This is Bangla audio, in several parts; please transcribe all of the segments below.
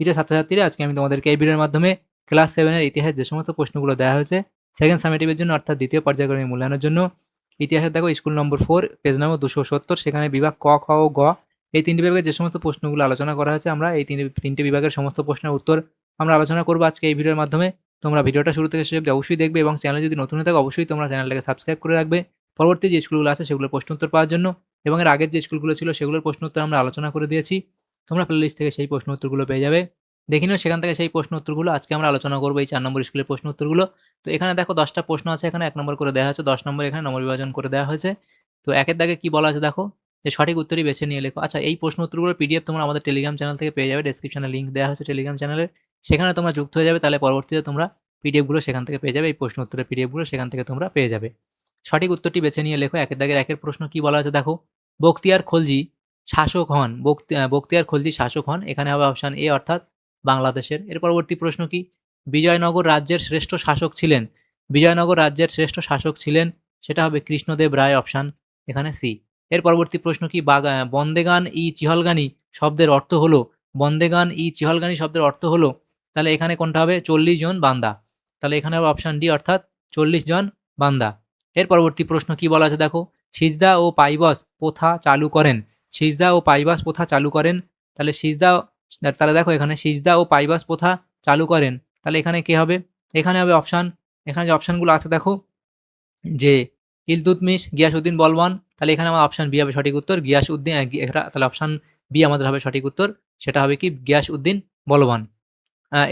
প্রিয় ছাত্রছাত্রীরা, আজকে আমি তোমাদেরকে এই ভিডিওর মাধ্যমে ক্লাস 7 এর ইতিহাস যে সমস্ত প্রশ্নগুলো দেওয়া হয়েছে সেকেন্ড সামেটিভের জন্য অর্থাৎ দ্বিতীয় পর্যায়ক্রমিক মূল্যায়নের জন্য, ইতিহাসের দেখো স্কুল নম্বর 4 পেজ নম্বর 270, সেখানে বিভাগ ক, খ ও গ এই তিনটি বিভাগের যে সমস্ত প্রশ্নগুলো আলোচনা করা হয়েছে, আমরা এই তিনটি বিভাগের সমস্ত প্রশ্নের উত্তর আমরা আলোচনা করবো আজকে এই ভিডিওর মাধ্যমে। তোমরা ভিডিওটা শুরু থেকে শেষ অবধি অবশ্যই দেখবে এবং চ্যানেলে যদি নতুন হয়ে থাকো অবশ্যই তোমরা চ্যানেলটাকে সাবস্ক্রাইব করে রাখবে পরবর্তী যে স্কুলগুলো আছে সেগুলোর প্রশ্ন উত্তর পাওয়ার জন্য। এবং এর আগের যে স্কুলগুলো ছিল সেগুলোর প্রশ্ন উত্তর আমরা আলোচনা করে দিয়েছি, তোমরা প্লেলিস্ট থেকে সেই প্রশ্ন উত্তরগুলো পেয়ে যাবে। দেখে নিও সেখান থেকে সেই প্রশ্ন উত্তরগুলো। আজকে আমরা আলোচনা করবো এই 4 নম্বর স্কুলের প্রশ্ন উত্তরগুলো। তো এখানে দেখো 10টা প্রশ্ন আছে, এখানে 1 নম্বর করে দেওয়া হয়েছে, 10 নম্বর এখানে নম্বর বিভাজন করে দেওয়া হয়েছে। তো একের দাগে কি বলা আছে দেখো, যে সঠিক উত্তরই বেছে নিয়ে লেখো। আচ্ছা, এই প্রশ্ন উত্তরগুলোর পিডিএফ তোমরা আমাদের টেলিগ্রাম চ্যানেল থেকে পেয়ে যাবে, ডেসক্রিপশনে লিঙ্ক দেওয়া হয়েছে টেলিগ্রাম চ্যানেলের, সেখানে তোমরা যুক্ত হয়ে যাবে, তাহলে পরবর্তীতে তোমরা পিডিএফগুলো সেখান থেকে পেয়ে যাবে, এই প্রশ্ন উত্তরের পিডিএফগুলো সেখান থেকে তোমরা পেয়ে যাবে। সঠিক উত্তরটি বেছে নিয়ে লেখো। একের দাগের একের প্রশ্ন কি বলা আছে দেখো, বখতিয়ার খলজি শাসক হন, বখতিয়ার খলজি শাসক হন, এখানে হবে অপশান এ অর্থাৎ বাংলাদেশের। এর পরবর্তী প্রশ্ন কি, বিজয়নগর রাজ্যের শ্রেষ্ঠ শাসক ছিলেন, বিজয়নগর রাজ্যের শ্রেষ্ঠ শাসক ছিলেন, সেটা হবে কৃষ্ণদেব রায়, অপশান এখানে সি। এর পরবর্তী প্রশ্ন কি, বন্দেগান ই চিহলগানি শব্দের অর্থ হলো, বন্দেগান ই চিহলগানি শব্দের অর্থ হলো, তাহলে এখানে কোনটা হবে, 40 জন বান্দা, তাহলে এখানে হবে অপশান ডি অর্থাৎ 40 জন বান্দা। এর পরবর্তী প্রশ্ন কি বলা আছে দেখো, সিজদা ও পাইবাস প্রথা চালু করেন, সিজদা ও পাইবাস প্রথা চালু করেন, তাহলে তাহলে দেখো এখানে সিজদা ও পাইবাস প্রথা চালু করেন, তাহলে এখানে কে হবে, এখানে হবে অপশান, এখানে যে অপশানগুলো আছে দেখো, যে ইলতুৎমিশ, গিয়াসউদ্দিন বলবান, তাহলে এখানে আমার অপশান বি হবে সঠিক উত্তর, গিয়াসউদ্দিন, তাহলে অপশান বি আমাদের হবে সঠিক উত্তর, সেটা হবে কি গিয়াসউদ্দিন বলবান।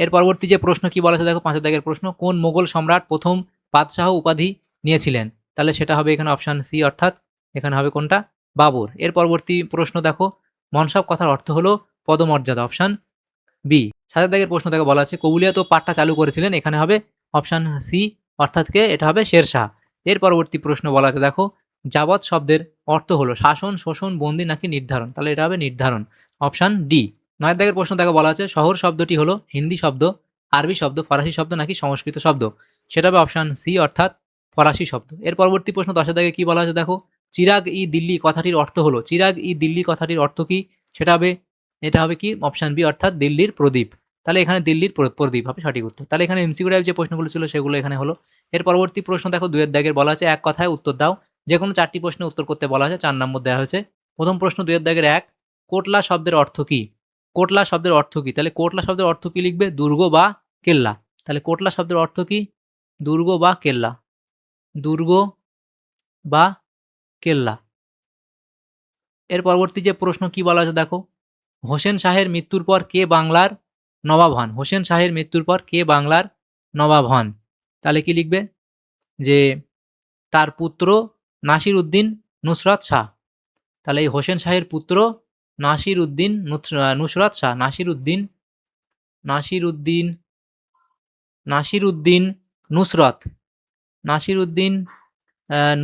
এর পরবর্তী যে প্রশ্ন কি বলা আছে দেখো, 5 দাগের প্রশ্ন, কোন মোগল সম্রাট প্রথম বাদশাহ উপাধি নিয়েছিলেন, তাহলে সেটা হবে এখানে অপশান সি অর্থাৎ এখানে হবে কোনটা, বাবর। এর পরবর্তী প্রশ্ন দেখো, মনসব কথার অর্থ হলো পদমর্যাদা, অপশান বি। 7 দাগের প্রশ্ন দেখো বলা আছে, কবুলিয়াত ও পাট্টা চালু করেছিলেন, এখানে হবে অপশান সি অর্থাৎ কে, এটা হবে শেরশাহ। এর পরবর্তী প্রশ্ন বলা আছে দেখো, যাবৎ শব্দের অর্থ হলো শাসন, শোষণ, বন্দি নাকি নির্ধারণ, তাহলে এটা হবে নির্ধারণ, অপশান ডি। 9 দাগের প্রশ্ন দেখো বলা আছে, শহর শব্দটি হলো হিন্দি শব্দ, আরবি শব্দ, ফরাসি শব্দ নাকি সংস্কৃত শব্দ, সেটা হবে অপশান সি অর্থাৎ ফরাসি শব্দ। এর পরবর্তী প্রশ্ন 10 দাগে কি বলা আছে দেখো, চিরাগ ই দিল্লি কথাটির অর্থ হলো, চিরাগ ই দিল্লি কথাটির অর্থ কি, সেটা হবে, এটা হবে কি অপশান বি অর্থাৎ দিল্লির প্রদীপ, তাহলে এখানে দিল্লির প্রদীপ হবে সঠিক উত্তর। তাহলে এখানে এমসিকিউ টাইপ যে প্রশ্নগুলো ছিল সেগুলো এখানে হলো। এর পরবর্তী প্রশ্ন দেখো, 2 এর দাগের বলা আছে, এক কথায় উত্তর দাও, যে কোনো 4টি প্রশ্নের উত্তর করতে বলা আছে, 4 নম্বর দেওয়া হয়েছে। প্রথম প্রশ্ন 2 এর দাগের 1, কোটলা শব্দের অর্থ কি, কোটলা শব্দের অর্থ কি, তাহলে কোটলা শব্দের অর্থ কি লিখবে, দুর্গ বা কেল্লা, তাহলে কোটলা শব্দের অর্থ কি, দুর্গ বা কেল্লা, দুর্গ বা কেল্লা। এর পরবর্তী যে প্রশ্ন কি বলা আছে দেখো, হোসেন শাহের মৃত্যুর পর কে বাংলার নবাব হন, হোসেন শাহের মৃত্যুর পর কে বাংলার নবাব হন, তাহলে কি লিখবে, যে তার পুত্র নাসির উদ্দিন নুসরাত শাহ, তাহলে এই হোসেন শাহের পুত্র নাসির উদ্দিন নুসরাত শাহ, নাসির উদ্দিন নাসির উদ্দিন নুসরত, নাসির উদ্দিন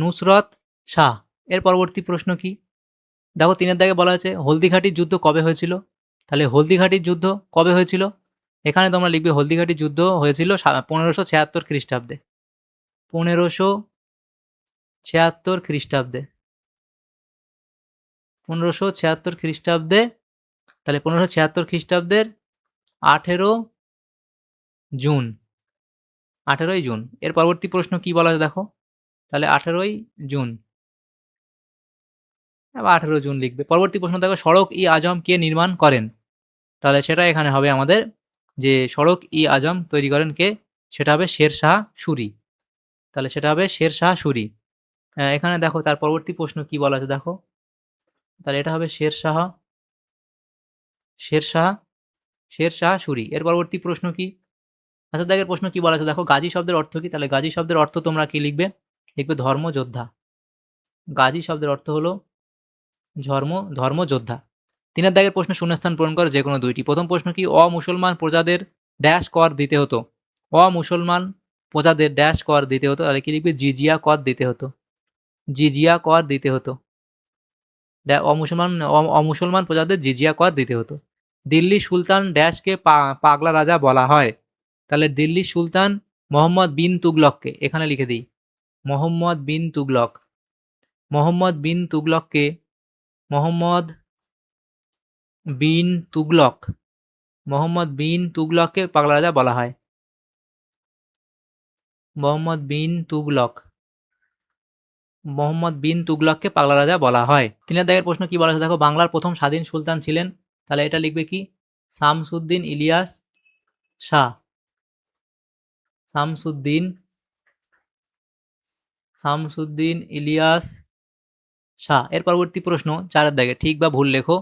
নুসরত শাহ। এর পরবর্তী প্রশ্ন কি দেখো, 3 এর দাগে বলা হয়েছে, হলদিঘাটির যুদ্ধ কবে হয়েছিল, তাহলে হলদিঘাটির যুদ্ধ কবে হয়েছিল, এখানে তোমরা লিখবে হলদিঘাটির যুদ্ধ হয়েছিল 1576 খ্রিস্টাব্দে, 1576 খ্রিস্টাব্দে, 1576 খ্রিস্টাব্দে, তাহলে 1576 খ্রিস্টাব্দের 18 জুন, 18ই জুন। এর পরবর্তী প্রশ্ন কি বলা আছে দেখো, তাহলে 18ই জুন, 18 জুন লিখবে। পরবর্তী প্রশ্ন দেখো, সড়ক ই আজম কে নির্মাণ করেন, তাহলে সেটা এখানে হবে আমাদের, যে সড়ক ই আজম তৈরি করেন কে, সেটা হবে শের শাহ সুরি, তাহলে সেটা হবে শের শাহ সুরি। এখানে দেখো তার পরবর্তী প্রশ্ন কি বলা আছে দেখো, তাহলে এটা হবে শের শাহ সুরি। এর পরবর্তী প্রশ্ন কি, আচ্ছা দাগের প্রশ্ন কি বলা আছে দেখো, গাজী শব্দের অর্থ কি, তাহলে গাজী শব্দের অর্থ তোমরা কি লিখবে, লিখবে ধর্মযোদ্ধা, গাজী শব্দের অর্থ হলো ধর্মযোদ্ধা। 3 এর দাগের প্রশ্ন শূন্যস্থান পূরণ করো যে কোনো 2টি। প্রথম প্রশ্ন কি, অমুসলমান প্রজাদের ড্যাশ কর দিতে হতো, অমুসলমান প্রজাদের ড্যাশ কর দিতে হতো, তাহলে কি লিখবে, জিজিয়া কর দিতে হতো, জিজিয়া কর দিতে হতো, অমুসলমান প্রজাদের জিজিয়া কর দিতে হতো। দিল্লি সুলতান ড্যাশকে পাগলা রাজা বলা হয়, তাহলে দিল্লি সুলতান মোহাম্মদ বিন তুগলককে, এখানে লিখে দিই মোহাম্মদ বিন তুগলক, মোহাম্মদ বিন তুগলককে, মোহাম্মদ বিন তুগলক মোহাম্মদ বিন তুগলককে পাগলা রাজা বলা হয়? মোহাম্মদ বিন তুগলককে পাগলা রাজা বলা হয়। 3 দাগের প্রশ্ন কি বলা আছে দেখো, বাংলার প্রথম স্বাধীন সুলতান ছিলেন, তাহলে এটা লিখবে কি? শামসুদ্দিন ইলিয়াস শাহ। শামসুদ্দিন ইলিয়াস শাহ। এর পরবর্তী প্রশ্ন 4 দাগে ঠিক বা ভুল লেখো।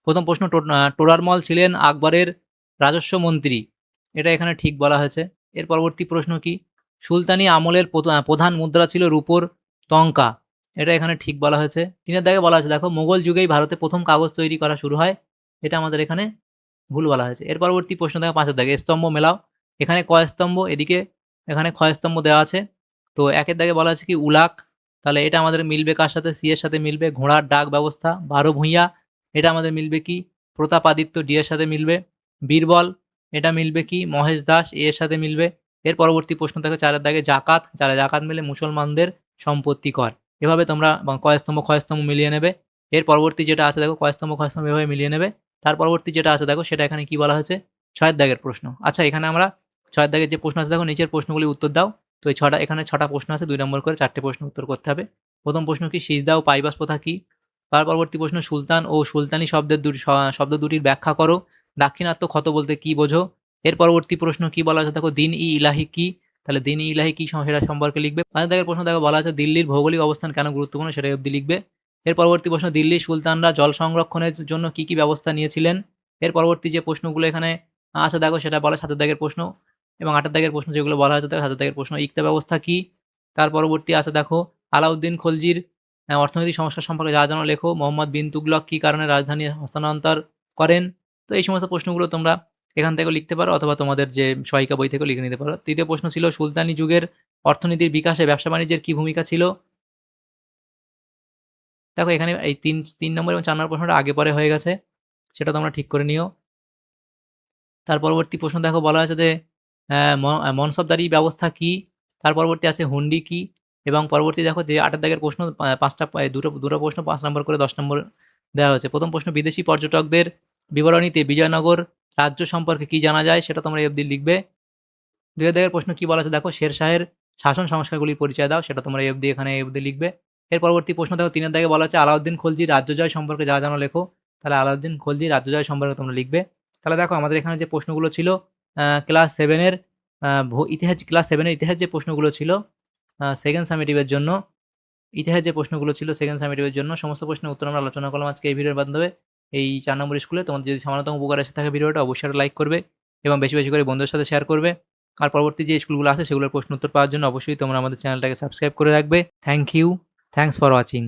প্রথম প্রশ্ন, টোডরমল ছিলেন আকবরের রাজস্ব মন্ত্রী, এটা এখানে ঠিক বলা হয়েছে। এর পরবর্তী প্রশ্ন কি? সুলতানি আমলের প্রধান মুদ্রা ছিল রূপোর টঙ্কা, এটা এখানে ঠিক বলা হয়েছে। 3 দাগে বলা আছে দেখো, মুঘল যুগেই ভারতে প্রথম কাগজ তৈরি করা শুরু হয়, এটা আমাদের এখানে ভুল বলা হয়েছে। এর পরবর্তী প্রশ্ন দেখো 5 দাগে, স্তম্ভ মেলাও। এখানে ক স্তম্ভ, এদিকে এখানে খ স্তম্ভ দেওয়া আছে। তো 1 দাগে বলা আছে কি? উলাক, তাহলে এটা আমাদের মিলবে কার সাথে? সি এর সাথে মিলবে। ঘোড়ার ডাক ব্যবস্থা, 12 ভূঁইয়া, এটা আমাদের মিলবে কি? প্রতাপাদিত্য, ডি এর সাথে মিলবে। বীরবল, এটা মিলবে কি? মহেশ দাস, এ এর সাথে মিলবে। এর পরবর্তী প্রশ্ন দেখো 4 দাগে, জাকাত, যারা জাকাত মিলে মুসলমানদের সম্পত্তি কর। এভাবে তোমরা ক স্তম্ভ খ স্তম্ভ মিলিয়ে নেবে। এর পরবর্তী যেটা আছে দেখো, ক স্তম্ভ খ স্তম্ভ এভাবে মিলিয়ে নেবে। তার পরবর্তী যেটা আছে দেখো, সেটা এখানে কি বলা হয়েছে? 6 দাগের প্রশ্ন। আচ্ছা, এখানে আমরা 6 দাগের যে প্রশ্ন আছে দেখো, নিচের প্রশ্নগুলি উত্তর দাও। তো এই এখানে 6টা প্রশ্ন আছে, 2 নম্বর করে 4টে প্রশ্ন উত্তর করতে হবে। প্রথম প্রশ্ন কি? সিজদা ও পাইবাস প্রথা কি? তার পরবর্তী প্রশ্ন, সুলতান ও সুলতানি শব্দ দুটির ব্যাখ্যা করো। দাক্ষিণাত্য ক্ষত বলতে কি বোঝো? এর পরবর্তী প্রশ্ন কি বলা আছে দেখো, দিন ই ইলাহি কি? তাহলে দিন ই ইলাহি কি সেটা সম্পর্কে লিখবে। 5 দাগের প্রশ্ন দেখো, বলা আছে দিল্লির ভৌগোলিক অবস্থান কেন গুরুত্বপূর্ণ, সেটা অবধি লিখবে। এর পরবর্তী প্রশ্ন, দিল্লির সুলতানরা জল সংরক্ষণের জন্য কি কি ব্যবস্থা নিয়েছিলেন? এর পরবর্তী যে প্রশ্নগুলো এখানে আছে দেখো, সেটা বলা 7 দাগের প্রশ্ন এবং 8 দাগের প্রশ্ন যেগুলো বলা হয়েছে দেখো, 7 দাগের প্রশ্ন, ইকতা ব্যবস্থা কি? তার পরবর্তী আছে দেখো, আলাউদ্দিন খলজির অর্থনৈতিক সমস্যা সম্পর্কে যা জানো লেখো। মোহাম্মদ বিন তুগলক কি কারণে রাজধানী হস্তান্তর করেন? তো এই সমস্ত প্রশ্নগুলো তোমরা এখান থেকেও লিখতে পারো, অথবা তোমাদের যে সহায়িকা বই থেকেও লিখে নিতে পারো। তৃতীয় প্রশ্ন ছিল, সুলতানি যুগের অর্থনীতির বিকাশে ব্যবসা বাণিজ্যের কি ভূমিকা ছিল? দেখো এখানে এই 3 নম্বর এবং 4 নম্বর প্রশ্নটা আগে পরে হয়ে গেছে, সেটা তোমরা ঠিক করে নিও। তার পরবর্তী প্রশ্ন দেখো, বলা আছে যে মনসবদারি ব্যবস্থা কি? তার পরবর্তী আছে হুন্ডি কি? এবং পরবর্তী দেখো যে 8 দাগের প্রশ্ন, 5টা দুটো প্রশ্ন 5 নম্বর করে 10 নম্বর দেওয়া হয়েছে। প্রথম প্রশ্ন, বিদেশি পর্যটকদের বিবরণীতে বিজয়নগর রাজ্য সম্পর্কে কি জানা যায়, সেটা তোমরা এই অবধি লিখবে। 2 দাগের প্রশ্ন কি বলা আছে দেখো, শেরশাহের শাসন সংস্কারগুলির পরিচয় দাও, সেটা তোমরা এই অবধি এখানে এই অবধি লিখবে। এর পরবর্তী প্রশ্ন দেখো 3 দাগে বলা আছে, আলাউদ্দিন খলজির রাজ্য জয় সম্পর্কে যা জানো লেখো। তাহলে আলাউদ্দিন খলজির রাজ্য জয় সম্পর্কে তোমরা লিখবে। তাহলে দেখো আমাদের এখানে যে প্রশ্নগুলো ছিল, ক্লাস 7 এর ইতিহাস যে প্রশ্নগুলো ছিল, সেকেন্ড সামেটিভের জন্য, সেকেন্ড সামেটিভের জন্য সমস্ত প্রশ্নের উত্তর আমরা আলোচনা করলাম আজকে এই ভিডিওর মাধ্যমে। এই 4 নম্বর স্কুলে তোমাদের যদি সামান্যতম উপকার এসে থাকে ভিডিওটা, অবশ্যই একটা লাইক করবে এবং বেশি বেশি করে বন্ধুদের সাথে শেয়ার করবে। আর পরবর্তী যে স্কুলগুলো আছে সেগুলোর প্রশ্ন উত্তর পাওয়ার জন্য অবশ্যই তোমরা আমাদের চ্যানেলটাকে সাবস্ক্রাইব করে রাখবে। Thank you. Thanks for watching.